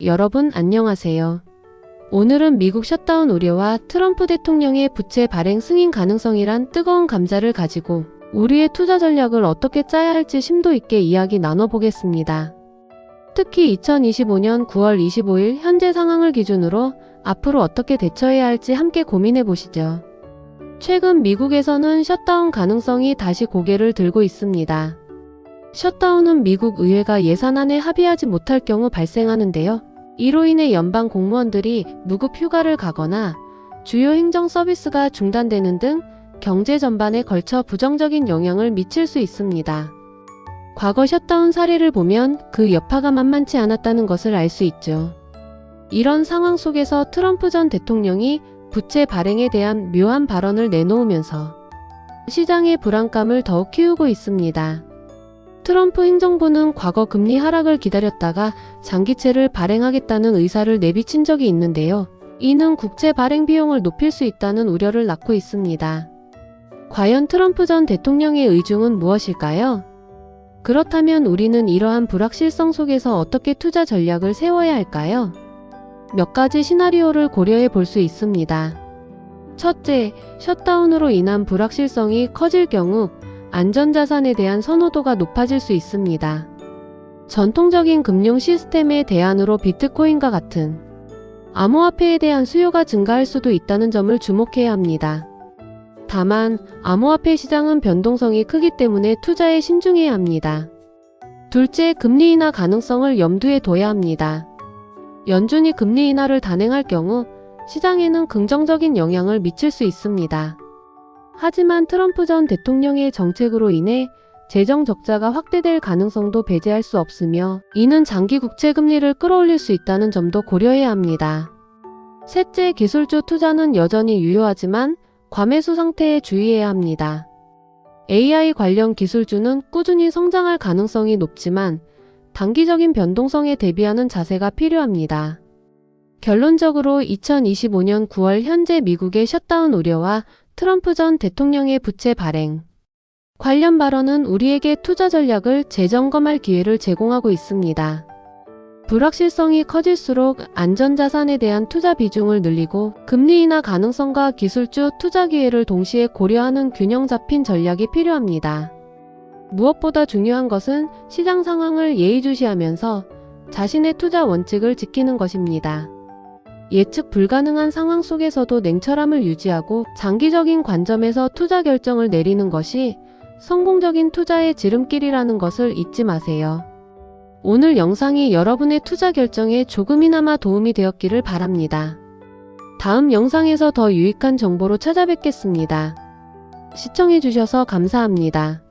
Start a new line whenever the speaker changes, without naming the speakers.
여러분 안녕하세요. 오늘은 미국 셧다운 우려와 트럼프 대통령의 부채 발행 승인 가능성이란 뜨거운 감자를 가지고 우리의 투자 전략을 어떻게 짜야 할지 심도 있게 이야기 나눠보겠습니다. 특히 2025년 9월 25일 현재 상황을 기준으로 앞으로 어떻게 대처해야 할지 함께 고민해 보시죠. 최근 미국에서는 셧다운 가능성이 다시 고개를 들고 있습니다. 셧다운은 미국 의회가 예산안에 합의하지 못할 경우 발생하는데요. 이로 인해 연방 공무원들이 무급 휴가를 가거나 주요 행정 서비스가 중단되는 등 경제 전반에 걸쳐 부정적인 영향을 미칠 수 있습니다. 과거 셧다운 사례를 보면 그 여파가 만만치 않았다는 것을 알 수 있죠. 이런 상황 속에서 트럼프 전 대통령이 부채 발행에 대한 묘한 발언을 내놓으면서 시장의 불안감을 더욱 키우고 있습니다. 트럼프 행정부는 과거 금리 하락을 기다렸다가 장기채를 발행하겠다는 의사를 내비친 적이 있는데요. 이는 국채 발행 비용을 높일 수 있다는 우려를 낳고 있습니다. 과연 트럼프 전 대통령의 의중은 무엇일까요? 그렇다면 우리는 이러한 불확실성 속에서 어떻게 투자 전략을 세워야 할까요? 몇 가지 시나리오를 고려해 볼 수 있습니다. 첫째, 셧다운으로 인한 불확실성이 커질 경우 안전자산에 대한 선호도가 높아질 수 있습니다. 전통적인 금융 시스템의 대안으로 비트코인과 같은 암호화폐에 대한 수요가 증가할 수도 있다는 점을 주목해야 합니다. 다만 암호화폐 시장은 변동성이 크기 때문에 투자에 신중해야 합니다. 둘째, 금리 인하 가능성을 염두에 둬야 합니다. 연준이 금리 인하를 단행할 경우 시장에는 긍정적인 영향을 미칠 수 있습니다. 하지만 트럼프 전 대통령의 정책으로 인해 재정 적자가 확대될 가능성도 배제할 수 없으며 이는 장기 국채 금리를 끌어올릴 수 있다는 점도 고려해야 합니다. 셋째, 기술주 투자는 여전히 유효하지만 과매수 상태에 주의해야 합니다. AI 관련 기술주는 꾸준히 성장할 가능성이 높지만 단기적인 변동성에 대비하는 자세가 필요합니다. 결론적으로 2025년 9월 현재 미국의 셧다운 우려와 트럼프 전 대통령의 부채 발행 관련 발언은 우리에게 투자 전략을 재점검할 기회를 제공하고 있습니다. 불확실성이 커질수록 안전자산에 대한 투자 비중을 늘리고 금리 인하 가능성과 기술주 투자 기회를 동시에 고려하는 균형 잡힌 전략이 필요합니다. 무엇보다 중요한 것은 시장 상황을 예의주시하면서 자신의 투자 원칙을 지키는 것입니다. 예측 불가능한 상황 속에서도 냉철함을 유지하고 장기적인 관점에서 투자 결정을 내리는 것이 성공적인 투자의 지름길이라는 것을 잊지 마세요. 오늘 영상이 여러분의 투자 결정에 조금이나마 도움이 되었기를 바랍니다. 다음 영상에서 더 유익한 정보로 찾아뵙겠습니다. 시청해주셔서 감사합니다.